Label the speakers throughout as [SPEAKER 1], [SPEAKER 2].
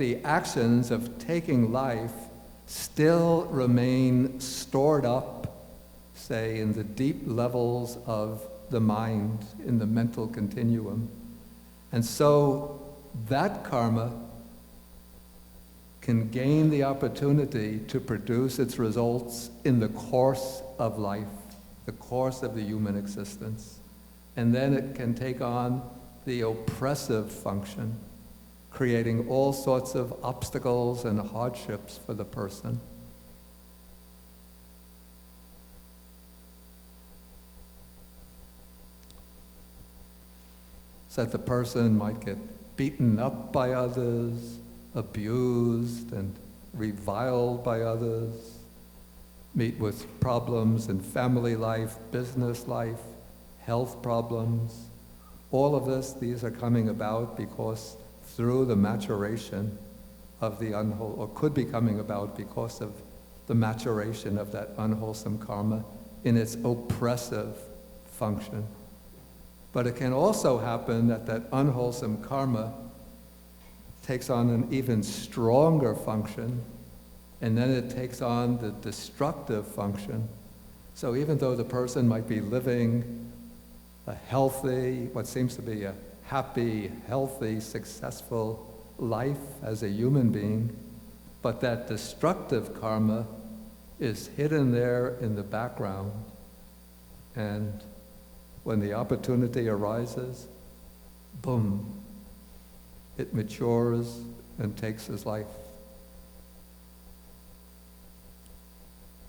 [SPEAKER 1] the actions of taking life still remain stored up, say, in the deep levels of the mind, in the mental continuum. And so that karma can gain the opportunity to produce its results in the course of life, the course of the human existence. And then it can take on the oppressive function, creating all sorts of obstacles and hardships for the person. So that the person might get beaten up by others, abused and reviled by others, meet with problems in family life, business life, health problems. All of these are coming about because through the maturation of the unwholesome, or could be coming about because of the maturation of that unwholesome karma in its oppressive function. But it can also happen that that unwholesome karma takes on an even stronger function, and then it takes on the destructive function. So even though the person might be living a healthy, what seems to be a happy, healthy, successful life as a human being, but that destructive karma is hidden there in the background. And when the opportunity arises, boom, it matures and takes his life.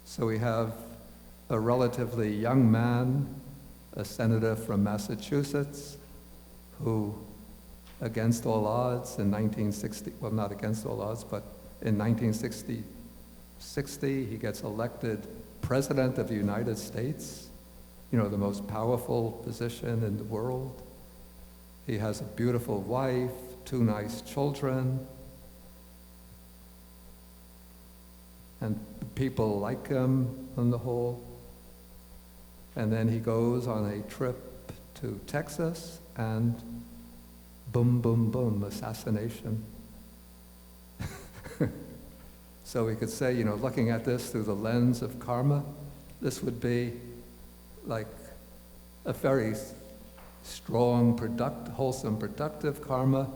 [SPEAKER 1] So we have a relatively young man, a senator from Massachusetts, who, against all odds, in 1960, well, not against all odds, but in 1960, he gets elected President of the United States, you know, the most powerful position in the world. He has a beautiful wife, 2 nice children, and people like him on the whole. And then he goes on a trip to Texas, and boom, boom, boom, assassination. So we could say, you know, looking at this through the lens of karma, this would be like a very strong, wholesome, productive karma,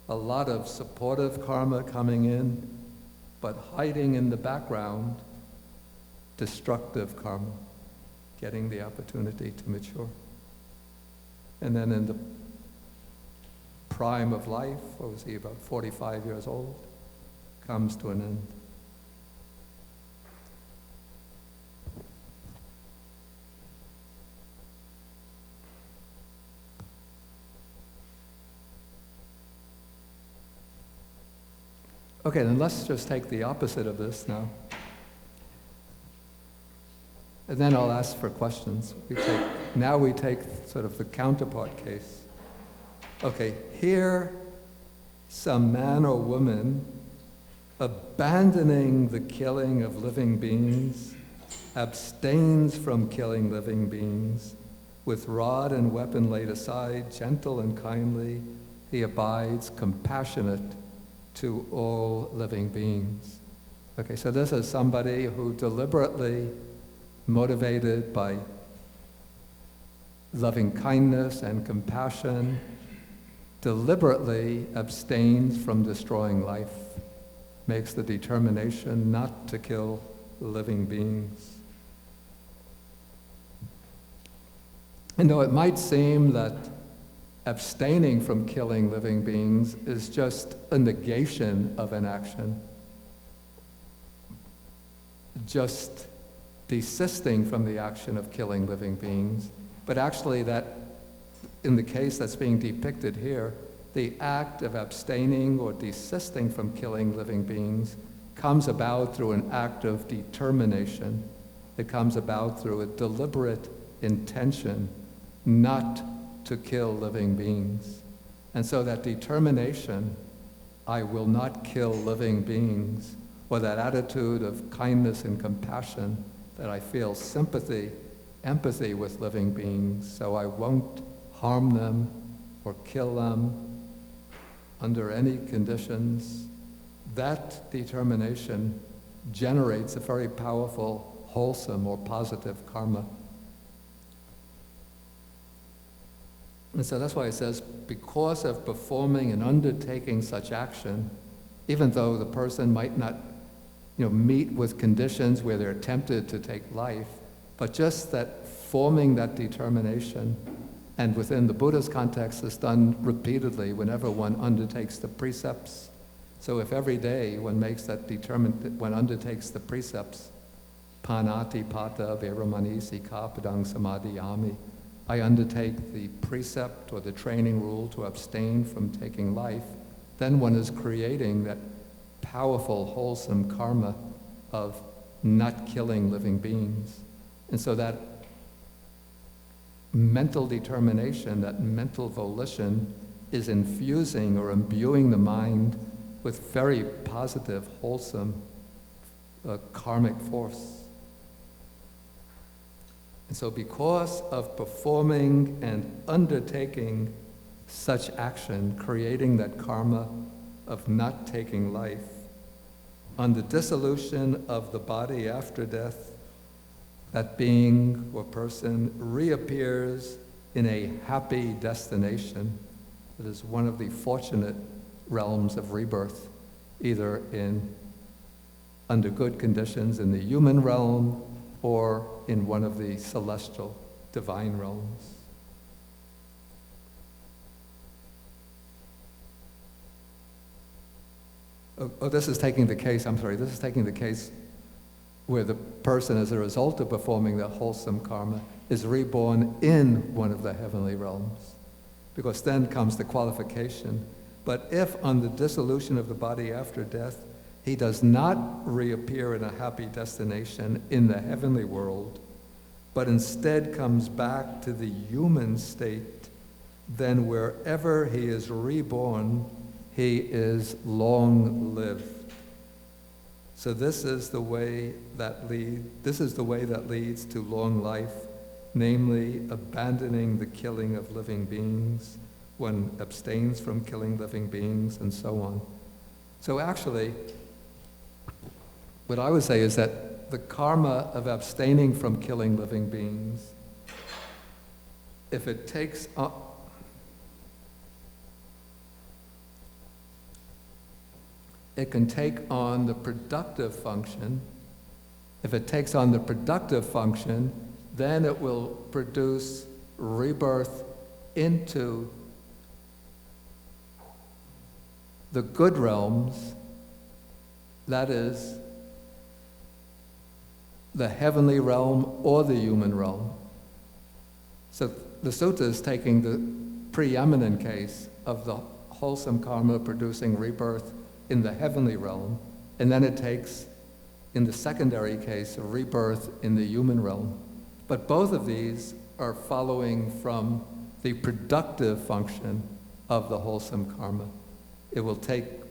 [SPEAKER 1] a lot of supportive karma coming in, but hiding in the background, destructive karma, getting the opportunity to mature. And then in the prime of life, what was he, about 45 years old, comes to an end. Okay, then let's just take the opposite of this now. And then I'll ask for questions. Now we take sort of the counterpart case. Okay, here some man or woman abandoning the killing of living beings, abstains from killing living beings, with rod and weapon laid aside, gentle and kindly, he abides compassionate to all living beings. Okay, so this is somebody who deliberately, motivated by loving kindness and compassion, deliberately abstains from destroying life, makes the determination not to kill living beings. And though it might seem that abstaining from killing living beings is just a negation of an action, just desisting from the action of killing living beings, but actually that, in the case that's being depicted here, the act of abstaining or desisting from killing living beings comes about through an act of determination. It comes about through a deliberate intention not to kill living beings. And so that determination, I will not kill living beings, or that attitude of kindness and compassion, that I feel sympathy, empathy with living beings, so I won't harm them or kill them, under any conditions, that determination generates a very powerful, wholesome or positive karma. And so that's why it says, because of performing and undertaking such action, even though the person might not, meet with conditions where they're tempted to take life, but just that forming that determination, and within the Buddha's context, is done repeatedly whenever one undertakes the precepts. So if every day one makes that one undertakes the precepts, panati pata veramani sikapadang samadhiyami, I undertake the precept or the training rule to abstain from taking life, then one is creating that powerful, wholesome karma of not killing living beings. And so that mental determination, that mental volition, is infusing or imbuing the mind with very positive, wholesome karmic force. And so because of performing and undertaking such action, creating that karma of not taking life, on the dissolution of the body after death, that being or person reappears in a happy destination. It is one of the fortunate realms of rebirth, either under good conditions in the human realm or in one of the celestial divine realms. This is taking the case where the person, as a result of performing the wholesome karma, is reborn in one of the heavenly realms. Because then comes the qualification. But if on the dissolution of the body after death, he does not reappear in a happy destination in the heavenly world, but instead comes back to the human state, then wherever he is reborn, he is long-lived. So this is the way that leads to long life, namely abandoning the killing of living beings. One abstains from killing living beings, and so on. So actually, what I would say is that the karma of abstaining from killing living beings, if it takes on, it can take on the productive function. If it takes on the productive function, then it will produce rebirth into the good realms, that is, the heavenly realm or the human realm. So the sutta is taking the preeminent case of the wholesome karma producing rebirth in the heavenly realm, and then it takes, in the secondary case, a rebirth in the human realm. But both of these are following from the productive function of the wholesome karma. It will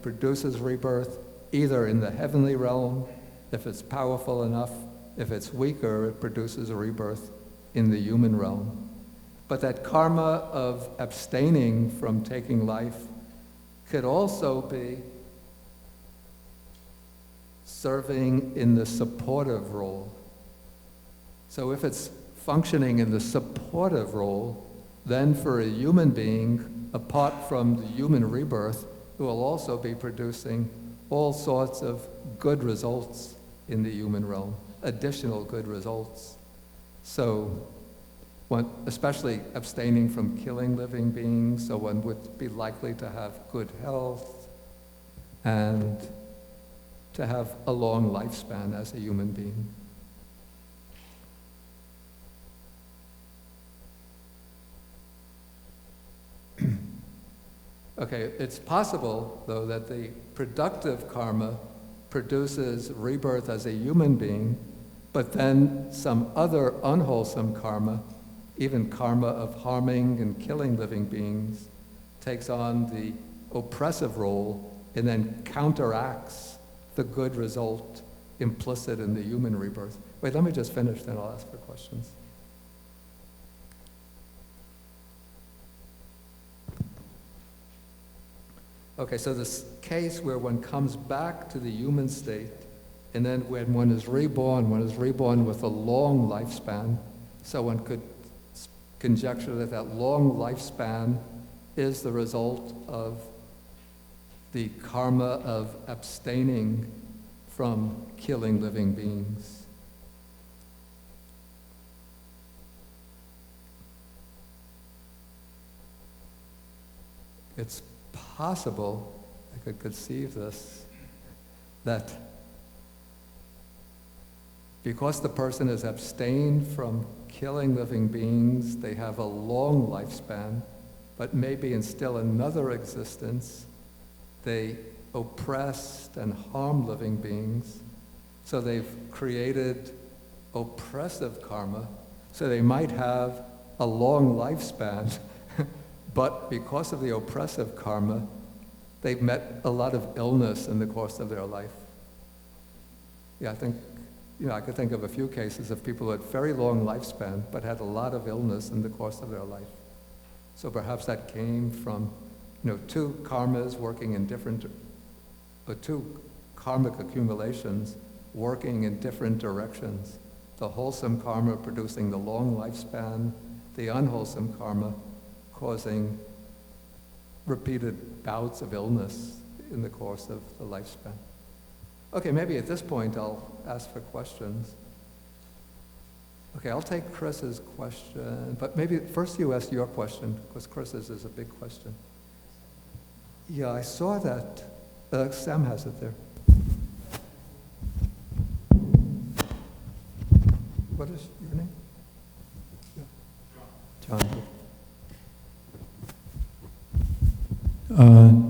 [SPEAKER 1] produces rebirth either in the heavenly realm, if it's powerful enough. If it's weaker, it produces a rebirth in the human realm. But that karma of abstaining from taking life could also be serving in the supportive role. So if it's functioning in the supportive role, then for a human being, apart from the human rebirth, it will also be producing all sorts of good results in the human realm, additional good results. So, especially abstaining from killing living beings, so one would be likely to have good health and to have a long lifespan as a human being. Okay, it's possible, though, that the productive karma produces rebirth as a human being, but then some other unwholesome karma, even karma of harming and killing living beings, takes on the oppressive role and then counteracts the good result implicit in the human rebirth. Wait, let me just finish, then I'll ask for questions. Okay, so this case where one comes back to the human state, and then when one is reborn with a long lifespan, so one could conjecture that that long lifespan is the result of the karma of abstaining from killing living beings. It's possible, I could conceive this, that because the person has abstained from killing living beings, they have a long lifespan, but maybe in still another existence, they oppressed and harmed living beings, so they've created oppressive karma, so they might have a long lifespan, but because of the oppressive karma, they've met a lot of illness in the course of their life. Yeah, I think, I could think of a few cases of people who had very long lifespan, but had a lot of illness in the course of their life. So perhaps that came from, two karmas working in different, two karmic accumulations working in different directions. The wholesome karma producing the long lifespan, the unwholesome karma causing repeated bouts of illness in the course of the lifespan. Okay, maybe at this point I'll ask for questions. Okay, I'll take Chris's question, but maybe first you ask your question, because Chris's is a big question. Yeah, I saw that. Sam has it there. What is your name? John.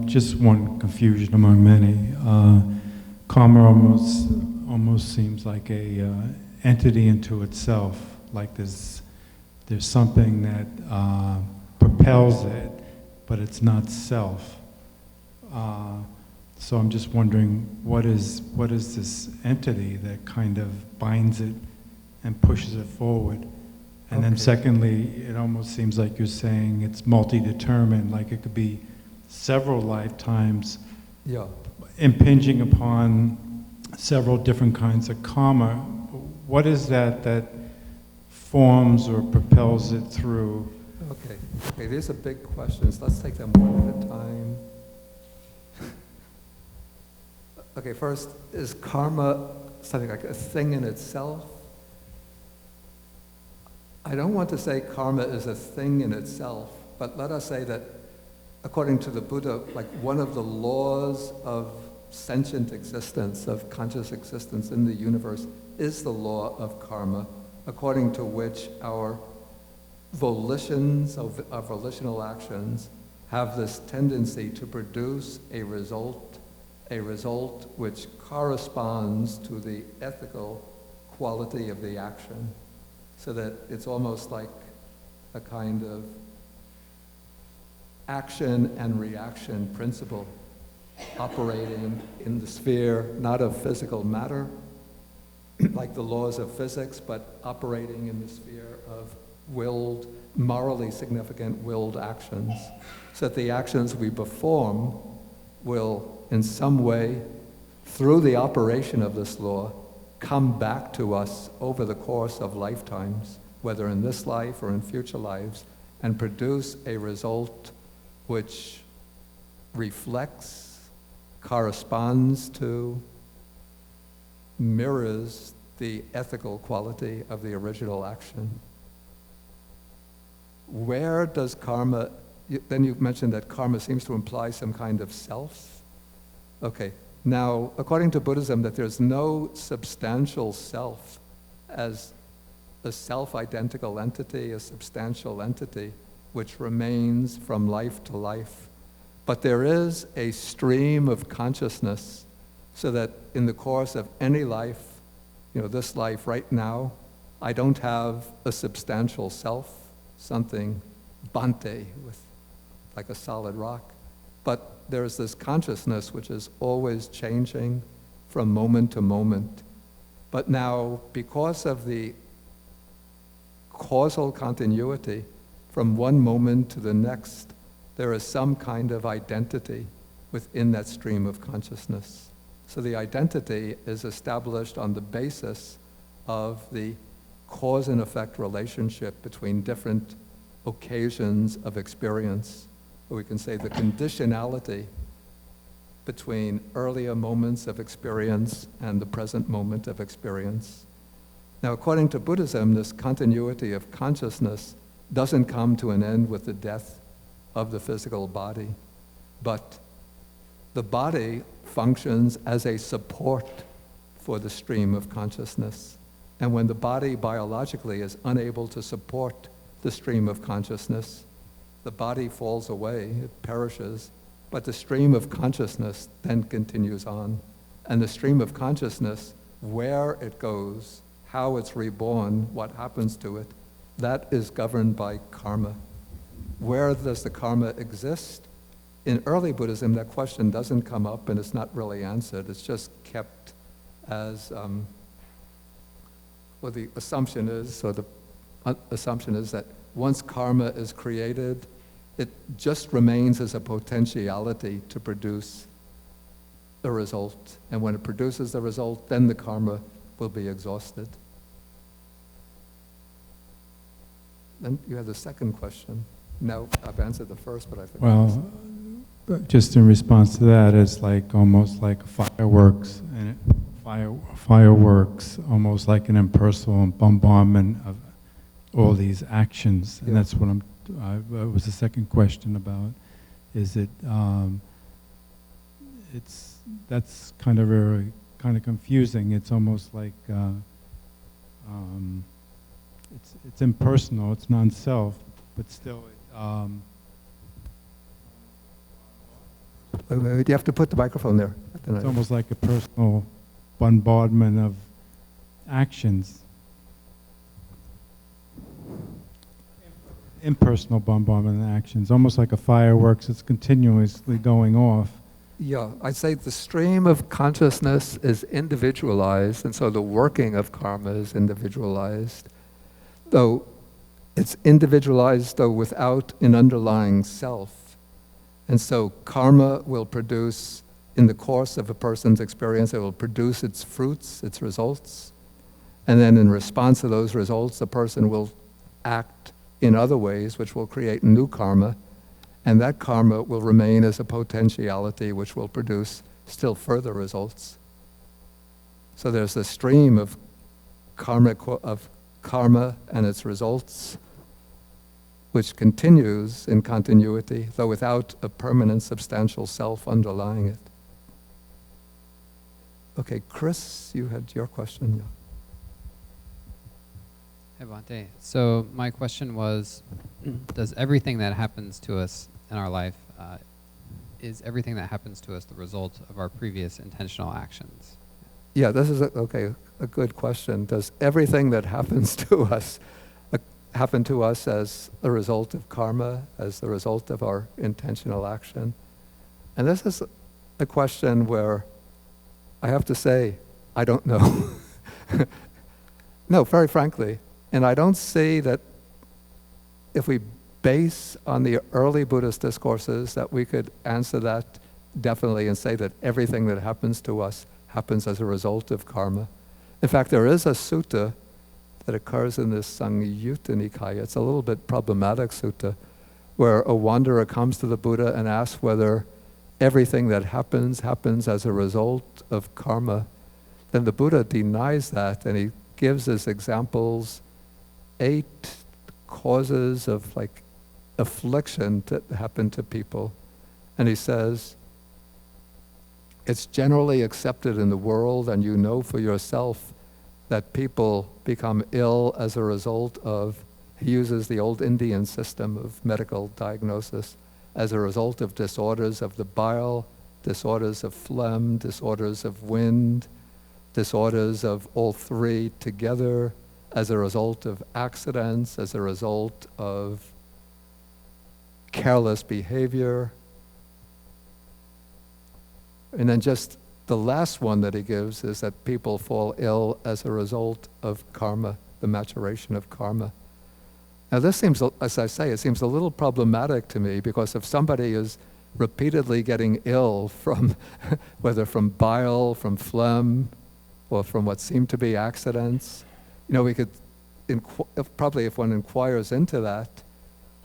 [SPEAKER 2] Just one confusion among many. Karma almost seems like a entity into itself, like there's something that propels it, but it's not self. So I'm just wondering, what is this entity that kind of binds it and pushes it forward? And then secondly, it almost seems like you're saying it's multi-determined, like it could be several lifetimes impinging upon several different kinds of karma. What is that forms or propels it through?
[SPEAKER 1] Okay, these are big questions. Let's take them one at a time. Okay, first, is karma something like a thing in itself? I don't want to say karma is a thing in itself, but let us say that according to the Buddha, like one of the laws of sentient existence, of conscious existence in the universe, is the law of karma, according to which our volitions, our volitional actions, have this tendency to produce a result which corresponds to the ethical quality of the action, so that it's almost like a kind of action and reaction principle operating in the sphere, not of physical matter, like the laws of physics, but operating in the sphere of willed, morally significant willed actions, so that the actions we perform will, in some way, through the operation of this law, come back to us over the course of lifetimes, whether in this life or in future lives, and produce a result which reflects, corresponds to, mirrors the ethical quality of the original action. Where does karma, then you mentioned that karma seems to imply some kind of self. Okay, now according to Buddhism, that there's no substantial self as a self-identical entity, a substantial entity, which remains from life to life. But there is a stream of consciousness, so that in the course of any life, this life right now, I don't have a substantial self, something bhante, with like a solid rock. But there's this consciousness which is always changing from moment to moment. But now, because of the causal continuity, from one moment to the next, there is some kind of identity within that stream of consciousness. So the identity is established on the basis of the cause and effect relationship between different occasions of experience. Or we can say the conditionality between earlier moments of experience and the present moment of experience. Now, according to Buddhism, this continuity of consciousness doesn't come to an end with the death of the physical body, but the body functions as a support for the stream of consciousness. And when the body biologically is unable to support the stream of consciousness, the body falls away, it perishes, but the stream of consciousness then continues on. And the stream of consciousness, where it goes, how it's reborn, what happens to it, that is governed by karma. Where does the karma exist? In early Buddhism, that question doesn't come up and it's not really answered. It's just kept as, well, the assumption is, or the assumption is that once karma is created, it just remains as a potentiality to produce a result. And when it produces the result, then the karma will be exhausted. Then you have the second question. No, I've answered the first, but I think...
[SPEAKER 2] Well, just in response to that, it's like almost like fireworks, and fireworks, almost like an impersonal bombardment of all these actions, and that's what was the second question about. Is it? That's kind of very confusing. It's almost like it's impersonal. It's non-self, but still.
[SPEAKER 1] You have to put the microphone there.
[SPEAKER 2] It's almost like a personal bombardment of actions. Impersonal bombardment of actions, almost like a fireworks. It's continuously going off.
[SPEAKER 1] Yeah, I'd say the stream of consciousness is individualized, and so the working of karma is individualized. Though it's individualized, though without an underlying self. And so karma will produce, in the course of a person's experience, it will produce its fruits, its results. And then in response to those results, the person will act in other ways, which will create new karma. And that karma will remain as a potentiality, which will produce still further results. So there's a stream of karma and its results, which continues in continuity, though without a permanent substantial self underlying it. Okay, Chris, you had your question.
[SPEAKER 3] Hey, Bhante. So my question was, does everything that happens to us in our life, is everything that happens to us the result of our previous intentional actions?
[SPEAKER 1] Yeah, this is a good question. Does everything that happens to us happen to us as a result of karma, as the result of our intentional action? And this is a question where I have to say, I don't know. No, very frankly. And I don't see that if we base on the early Buddhist discourses that we could answer that definitely and say that everything that happens to us happens as a result of karma. In fact, there is a sutta that occurs in this Samyutta Nikaya. It's a little bit problematic sutta, where a wanderer comes to the Buddha and asks whether everything that happens as a result of karma. Then the Buddha denies that, and he gives as examples 8 causes of affliction that happen to people. And he says, it's generally accepted in the world, and you know for yourself that people become ill as a result of, he uses the old Indian system of medical diagnosis, as a result of disorders of the bile, disorders of phlegm, disorders of wind, disorders of all 3 together, as a result of accidents, as a result of careless behavior. And then just the last one that he gives is that people fall ill as a result of karma, the maturation of karma. Now this seems, as I say, it seems a little problematic to me, because if somebody is repeatedly getting ill from, whether from bile, from phlegm, or from what seem to be accidents. We could, probably if one inquires into that,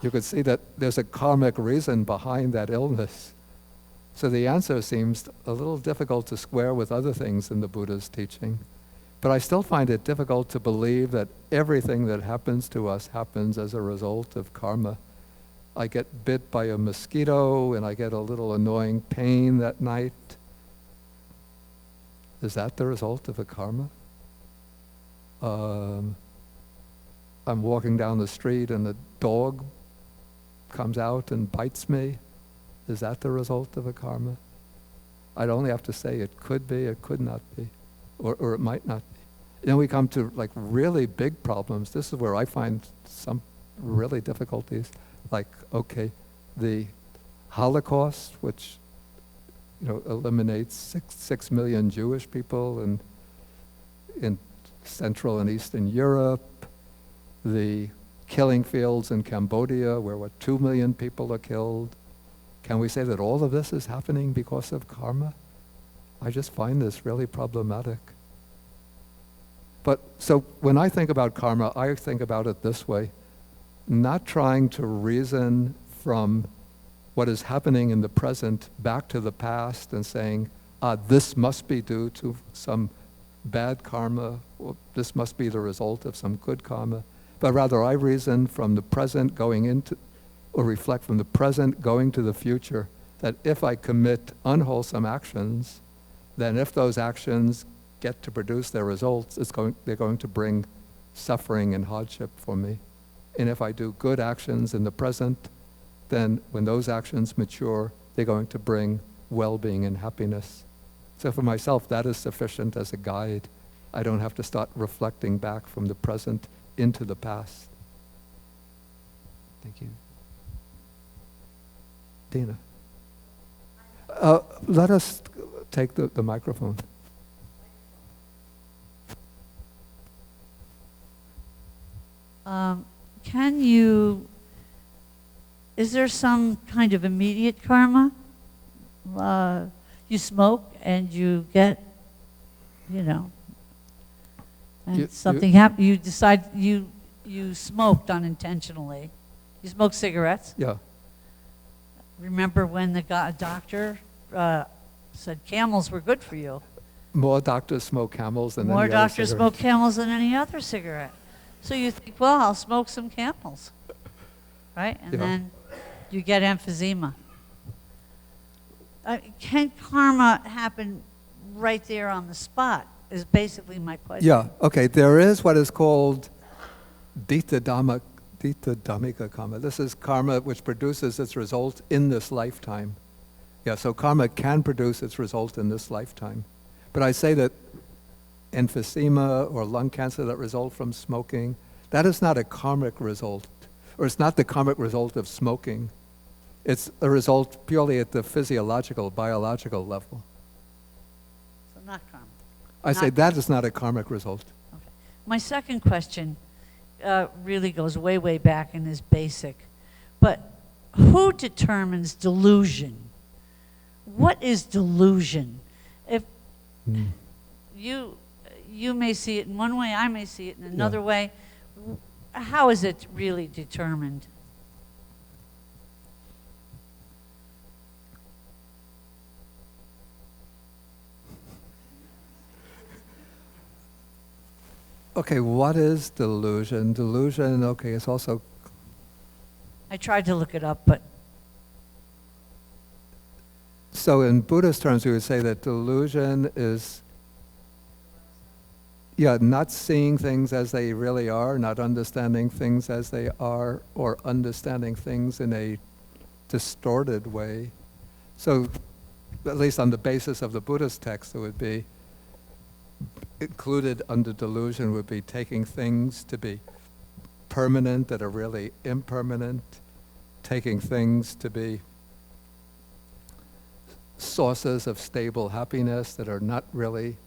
[SPEAKER 1] you could see that there's a karmic reason behind that illness. So the answer seems a little difficult to square with other things in the Buddha's teaching. But I still find it difficult to believe that everything that happens to us happens as a result of karma. I get bit by a mosquito and I get a little annoying pain that night. Is that the result of a karma? I'm walking down the street and a dog comes out and bites me. Is that the result of a karma? I'd only have to say it could be, it could not be, or it might not be. Then we come to like really big problems. This is where I find some really difficulties. Like, okay, the Holocaust, which eliminates 6 million Jewish people in Central and Eastern Europe, the killing fields in Cambodia, where 2 million people are killed. Can we say that all of this is happening because of karma? I just find this really problematic. But so when I think about karma, I think about it this way, not trying to reason from what is happening in the present back to the past and saying, this must be due to some bad karma, or this must be the result of some good karma. But rather I reason from the present going into, or reflect from the present going to the future, that if I commit unwholesome actions, then if those actions get to produce their results, they're going to bring suffering and hardship for me. And if I do good actions in the present, then when those actions mature, they're going to bring well-being and happiness. So for myself, that is sufficient as a guide. I don't have to start reflecting back from the present into the past.
[SPEAKER 3] Thank you.
[SPEAKER 1] Dina. Let us take the microphone.
[SPEAKER 4] Is there some kind of immediate karma? You smoke and you get, and something happens, you decide you smoked unintentionally. You smoked cigarettes?
[SPEAKER 1] Yeah.
[SPEAKER 4] Remember when the doctor said camels were good for you?
[SPEAKER 1] More doctors smoke Camels than
[SPEAKER 4] More
[SPEAKER 1] any other
[SPEAKER 4] doctors
[SPEAKER 1] cigarette.
[SPEAKER 4] smoke Camels than any other cigarette. So you think, well, I'll smoke some Camels, right? And then you get emphysema. Can karma happen right there on the spot is basically my question.
[SPEAKER 1] Yeah, okay. There is what is called Dita Dhammika karma. This is karma which produces its result in this lifetime. Yeah, so karma can produce its result in this lifetime. But I say that emphysema or lung cancer that result from smoking, that is not a karmic result, or it's not the karmic result of smoking. It's a result purely at the physiological, biological level.
[SPEAKER 4] So not karma.
[SPEAKER 1] I say that is not a karmic result.
[SPEAKER 4] Okay. My second question really goes way, way back and is basic. But who determines delusion? What is delusion? If you may see it in one way, I may see it in another way. How is it really determined?
[SPEAKER 1] Okay, what is delusion? Delusion, okay, it's also...
[SPEAKER 4] I tried to look it up, but...
[SPEAKER 1] So in Buddhist terms, we would say that delusion is, not seeing things as they really are, not understanding things as they are, or understanding things in a distorted way. So, at least on the basis of the Buddhist text, it would be included under delusion would be taking things to be permanent that are really impermanent, taking things to be sources of stable happiness that are not really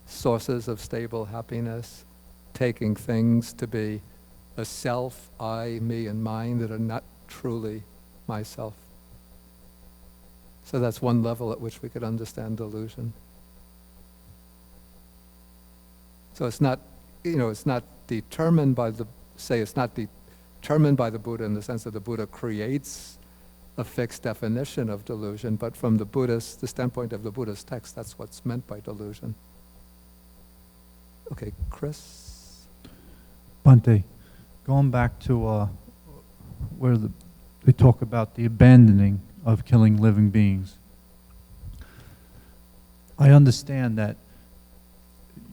[SPEAKER 1] sources of stable happiness, taking things to be a self, I, me, and mine that are not truly myself. So that's one level at which we could understand delusion. So it's not, it's not determined by it's not determined by the Buddha in the sense that the Buddha creates a fixed definition of delusion, but from the standpoint of the Buddhist text, that's what's meant by delusion. Okay, Chris?
[SPEAKER 5] Bhante, going back to where we talk about the abandoning of killing living beings. I understand that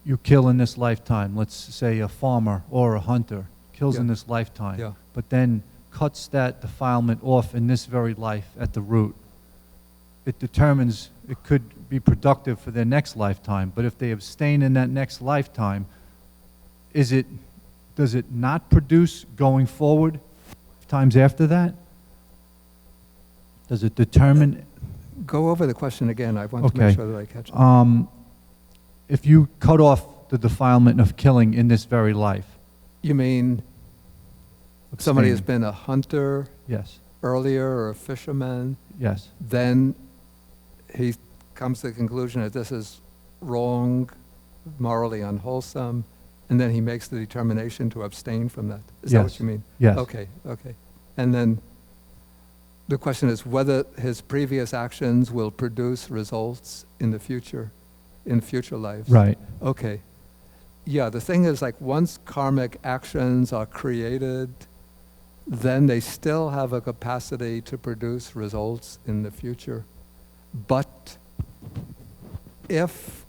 [SPEAKER 5] you kill in this lifetime. Let's say a farmer or a hunter kills in this lifetime, but then cuts that defilement off in this very life at the root. It determines it could be productive for their next lifetime, but if they abstain in that next lifetime, does it not produce going forward times after that? Does it determine?
[SPEAKER 1] Go over the question again. I want to make sure that I catch it.
[SPEAKER 5] If you cut off the defilement of killing in this very life.
[SPEAKER 1] You mean somebody has been a hunter earlier or a fisherman?
[SPEAKER 5] Yes.
[SPEAKER 1] Then he comes to the conclusion that this is wrong, morally unwholesome, and then he makes the determination to abstain from that. Is that what you mean?
[SPEAKER 5] Yes.
[SPEAKER 1] Okay. And then the question is whether his previous actions will produce results in the future, in future lives.
[SPEAKER 5] Right.
[SPEAKER 1] Okay. Yeah, the thing is, like, once karmic actions are created, then they still have a capacity to produce results in the future. But if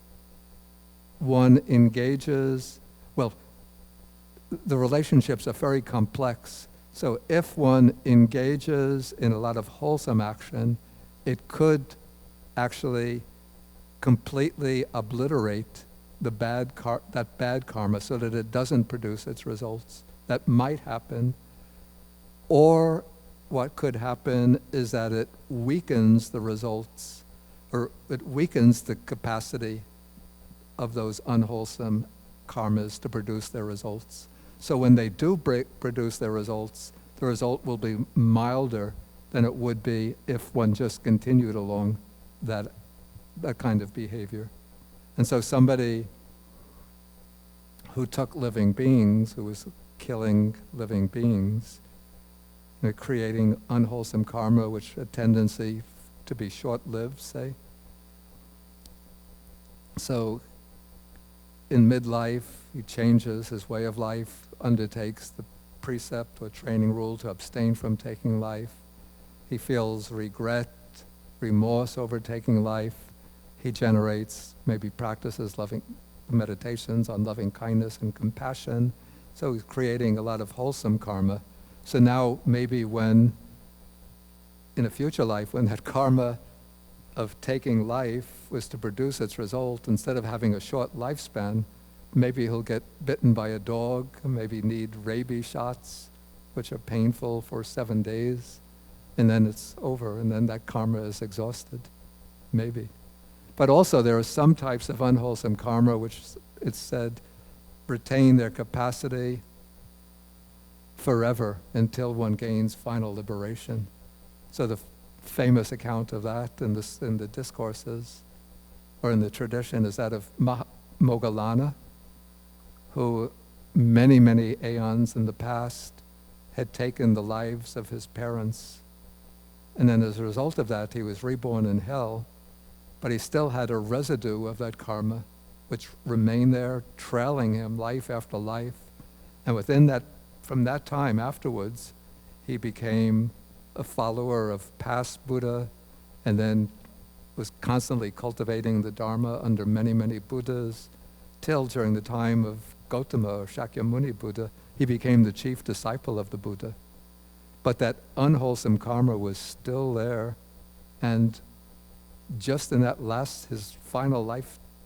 [SPEAKER 1] one engages, well, the relationships are very complex. So if one engages in a lot of wholesome action, it could actually completely obliterate that bad karma so that it doesn't produce its results. That might happen. Or what could happen is that it weakens the results, or it weakens the capacity of those unwholesome karmas to produce their results. So when they do produce their results, the result will be milder than it would be if one just continued along that kind of behavior. And so somebody who took living beings, who was killing living beings, creating unwholesome karma, which a tendency to be short-lived, say. So in midlife, he changes his way of life, undertakes the precept or training rule to abstain from taking life. He feels regret, remorse over taking life. He generates, maybe practices loving meditations on loving kindness and compassion. So he's creating a lot of wholesome karma. So now maybe when, in a future life, when that karma of taking life was to produce its result, instead of having a short lifespan, maybe he'll get bitten by a dog, maybe need rabies shots, which are painful for 7 days, and then it's over, and then that karma is exhausted, maybe. But also there are some types of unwholesome karma which, it's said, retain their capacity forever until one gains final liberation. So the famous account of that in the discourses, or in the tradition, is that of Moggallana, who many, many aeons in the past had taken the lives of his parents. And then as a result of that, he was reborn in hell, but he still had a residue of that karma, which remained there, trailing him life after life. And from that time afterwards, he became a follower of past Buddha, and then was constantly cultivating the Dharma under many, many Buddhas, till during the time of Gautama or Shakyamuni Buddha, he became the chief disciple of the Buddha. But that unwholesome karma was still there, and just in that his final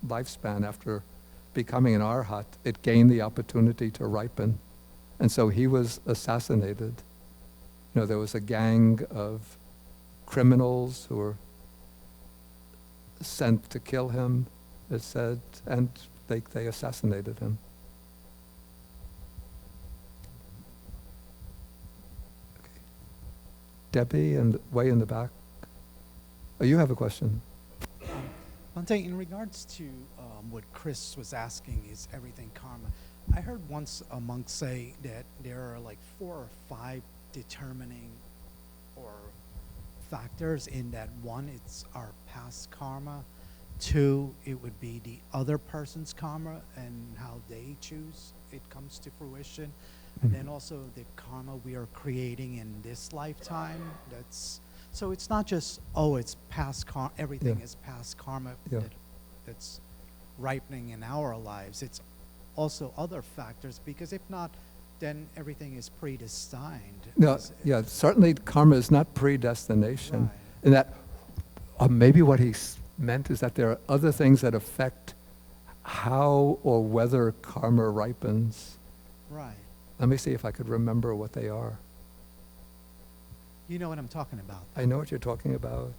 [SPEAKER 1] lifespan after becoming an arhat, it gained the opportunity to ripen. And so he was assassinated. There was a gang of criminals who were sent to kill him, it said, and they assassinated him. Okay. Debbie, way in the back. Oh, you have a question?
[SPEAKER 6] Bhante, in regards to what Chris was asking, is everything karma? I heard once a monk say that there are like 4 or 5 determining or factors in that. 1, it's our past karma. 2, it would be the other person's karma and how they choose it comes to fruition. And then also the karma we are creating in this lifetime. So it's not just, oh, it's past karma, everything is past karma that's ripening in our lives. It's also other factors, because if not, then everything is predestined.
[SPEAKER 1] No, certainly karma is not predestination.
[SPEAKER 6] Right.
[SPEAKER 1] And that, maybe what he meant is that there are other things that affect how or whether karma ripens.
[SPEAKER 6] Right.
[SPEAKER 1] Let me see if I could remember what they are.
[SPEAKER 6] You know what I'm talking about.
[SPEAKER 1] I know what you're talking about.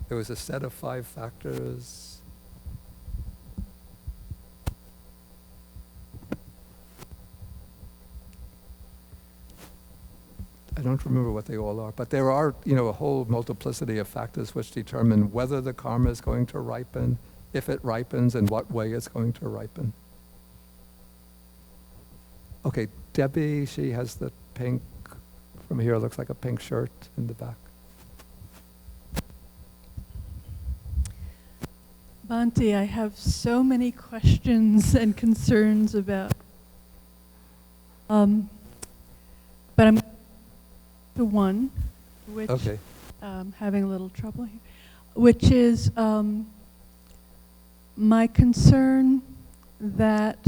[SPEAKER 1] There was a set of 5 factors. I don't remember what they all are, but there are, a whole multiplicity of factors which determine whether the karma is going to ripen, if it ripens, and what way it's going to ripen. Okay, Debbie, she has the pink, from here it looks like a pink shirt in the back.
[SPEAKER 7] Bhante, I have so many questions and concerns about, but I'm to one, which
[SPEAKER 1] Okay.
[SPEAKER 7] Having a little trouble here, which is my concern that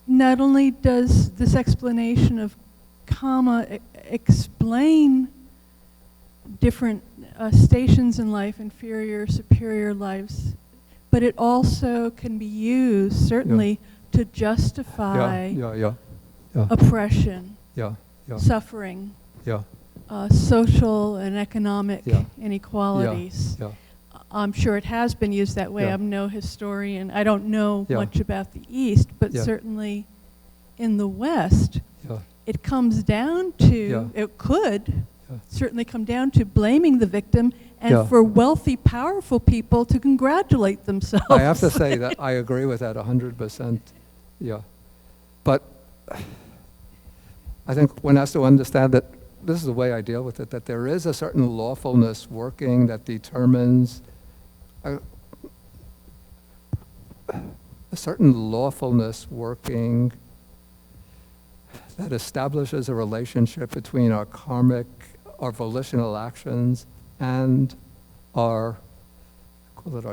[SPEAKER 7] not only does this explanation of kamma explain different stations in life, inferior, superior lives, but it also can be used, certainly, to justify oppression, suffering, social and economic inequalities. I'm sure it has been used that way. I'm no historian. I don't know much about the East, but certainly in the West, it comes down to, it could certainly come down to blaming the victim and for wealthy, powerful people to congratulate themselves.
[SPEAKER 1] I have to say that I agree with that 100%. Yeah. But I think one has to understand that this is the way I deal with it, that there is a certain lawfulness working that determines a certain lawfulness working that establishes a relationship between our karmic, our volitional actions, and our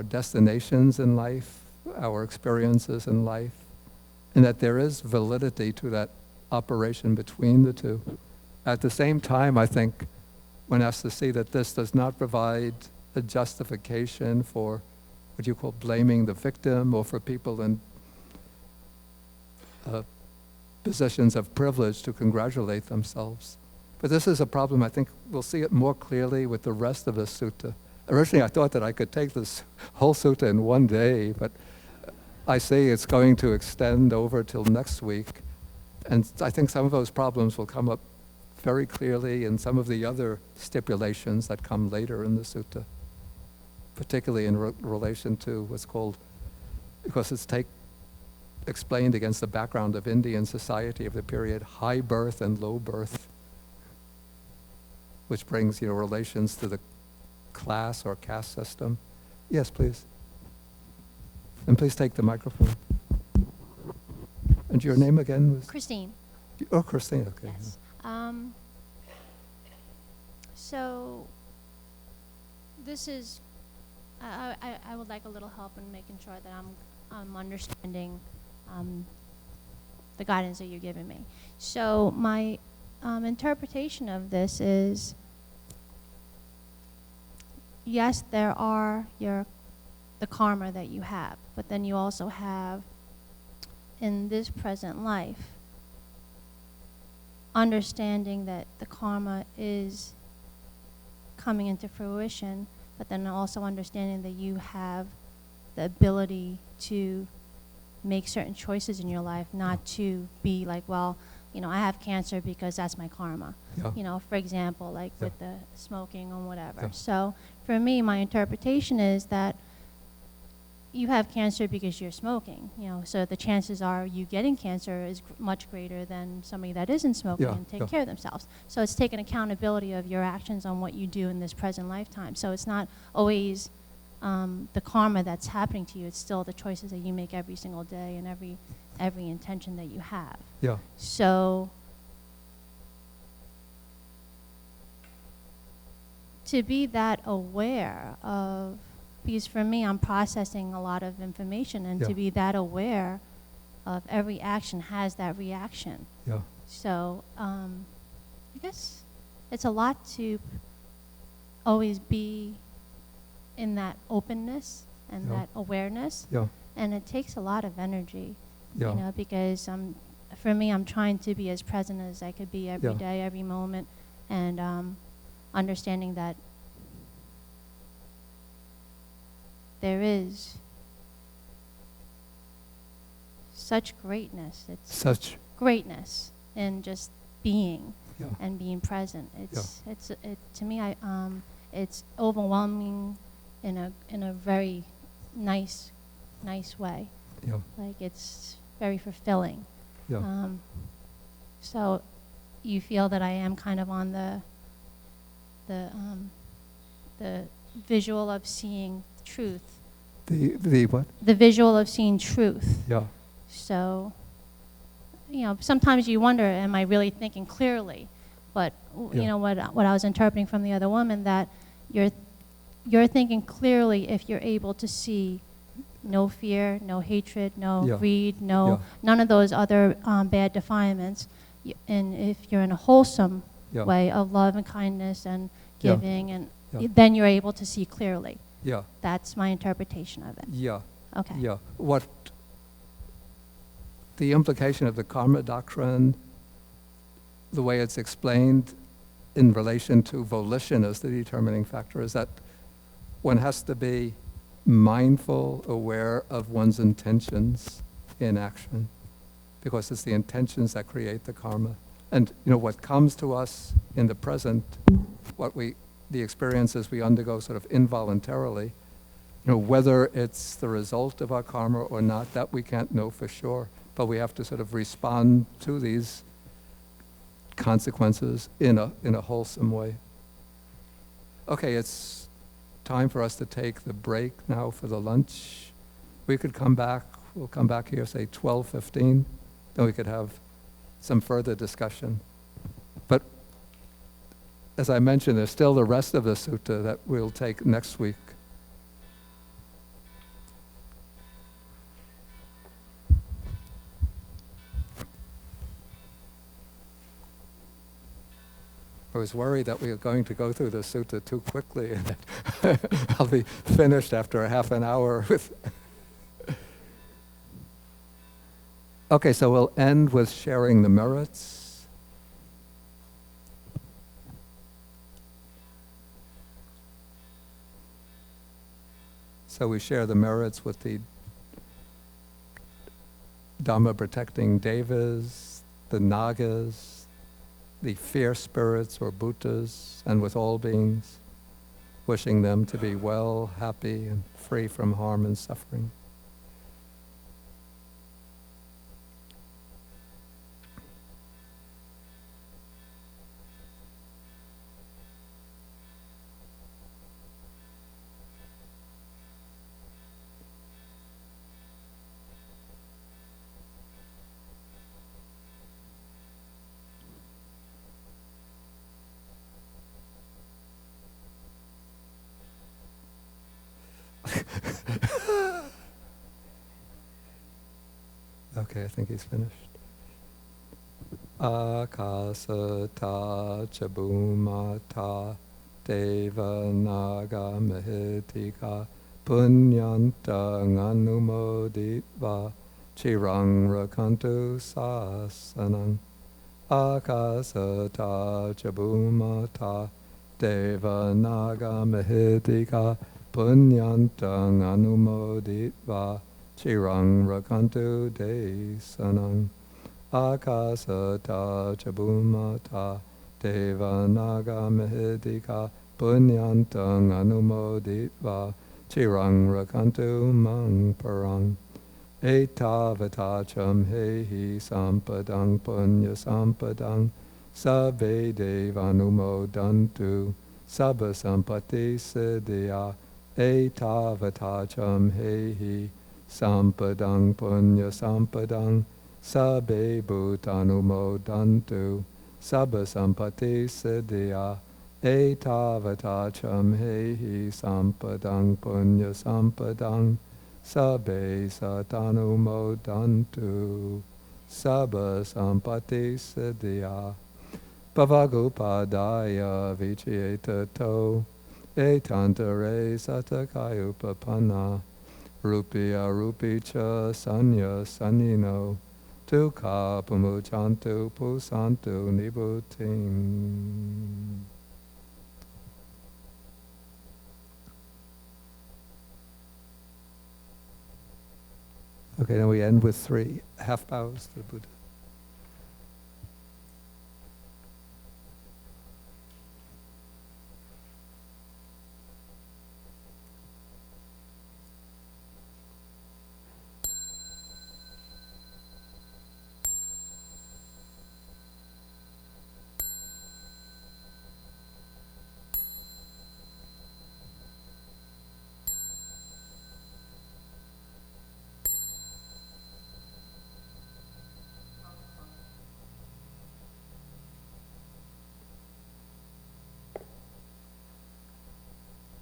[SPEAKER 1] destinations in life, our experiences in life, and that there is validity to that operation between the two. At the same time, I think one has to see that this does not provide a justification for what you call blaming the victim, or for people in positions of privilege to congratulate themselves. But this is a problem. I think we'll see it more clearly with the rest of the sutta. Originally, I thought that I could take this whole sutta in one day, but I see it's going to extend over till next week. And I think some of those problems will come up very clearly in some of the other stipulations that come later in the sutta, particularly in relation to what's called, because it's explained against the background of Indian society of the period, high birth and low birth, which brings, relations to the class or caste system. Yes, please. And please take the microphone. And your name again was?
[SPEAKER 8] Christine.
[SPEAKER 1] Oh, Christine, okay.
[SPEAKER 8] Yes. So this is, I would like a little help in making sure that I'm understanding the guidance that you're giving me. So my interpretation of this is, yes, there are the karma that you have, but then you also have, in this present life, understanding that the karma is coming into fruition, but then also understanding that you have the ability to make certain choices in your life, not to be like, well, I have cancer because that's my karma.
[SPEAKER 1] Yeah.
[SPEAKER 8] For example, like with the smoking or whatever.
[SPEAKER 1] Yeah.
[SPEAKER 8] So for me, my interpretation is that you have cancer because you're smoking, so the chances are you getting cancer is much greater than somebody that isn't smoking and take care of themselves. So it's taking accountability of your actions on what you do in this present lifetime. So it's not always the karma that's happening to you, it's still the choices that you make every single day and every intention that you have.
[SPEAKER 1] Yeah.
[SPEAKER 8] So to be that aware of, because for me, I'm processing a lot of information, and to be that aware of every action has that reaction.
[SPEAKER 1] Yeah.
[SPEAKER 8] So I guess it's a lot to always be in that openness and that awareness.
[SPEAKER 1] Yeah.
[SPEAKER 8] And it takes a lot of energy,
[SPEAKER 1] Yeah.
[SPEAKER 8] because for me, I'm trying to be as present as I could be every
[SPEAKER 1] Yeah.
[SPEAKER 8] day, every moment, and understanding that there is such greatness. It's
[SPEAKER 1] Such.
[SPEAKER 8] greatness in just being and being present. To me, it's overwhelming in a very nice way.
[SPEAKER 1] Yeah.
[SPEAKER 8] Like it's very fulfilling.
[SPEAKER 1] Yeah.
[SPEAKER 8] So you feel that I am kind of on the visual of seeing truth.
[SPEAKER 1] The what?
[SPEAKER 8] The visual of seeing truth.
[SPEAKER 1] Yeah.
[SPEAKER 8] So, sometimes you wonder, am I really thinking clearly? But what I was interpreting from the other woman, that you're thinking clearly if you're able to see no fear, no hatred, no greed, none of those other bad defilements. And if you're in a wholesome way of love and kindness and giving, and then you're able to see clearly.
[SPEAKER 1] Yeah.
[SPEAKER 8] That's my interpretation of it.
[SPEAKER 1] Yeah.
[SPEAKER 8] Okay.
[SPEAKER 1] Yeah. What the implication of the karma doctrine, the way it's explained in relation to volition as the determining factor, is that one has to be mindful, aware of one's intentions in action, because it's the intentions that create the karma. And what comes to us in the present, the experiences we undergo sort of involuntarily, whether it's the result of our karma or not, that we can't know for sure. But we have to sort of respond to these consequences in a wholesome way. Okay, it's time for us to take the break now for the lunch. We could come back, we'll come back here, say 12:15, then we could have some further discussion. But as I mentioned, there's still the rest of the sutta that we'll take next week. I was worried that we were going to go through the sutta too quickly and that I'll be finished after a half an hour with... Okay, so we'll end with sharing the merits. So we share the merits with the Dhamma protecting devas, the nagas, the fierce spirits or bhutas, and with all beings, wishing them to be well, happy, and free from harm and suffering. Okay, I think he's finished. Akasata chabumata deva naga mahitika punyantang anumoditva chirang rakantu sasanang. Akasata chabumata deva naga mahitika punyantang anumoditva chirang rakantu desanang. akasata chabumata deva naga mehedika punyantang anumoditva chirang rakantu mang parang etavatacham hehi sampadang punya sampadang sabbe devanumodantu sabba sampati siddhya etavatacham hehi sampadang punya sampadang sabbe bhutanumodantu sabba sampati siddhya etavatacham hehi sampadang punya sampadang sabbe satanumodantu sabba sampati siddhya Bhavagopadaya vichetato etantare satakayupapanna rupya rupicha sanya sanino tukha pamuchantu pusantu nibutim. Okay, now we end with 3 half bows to the Buddha.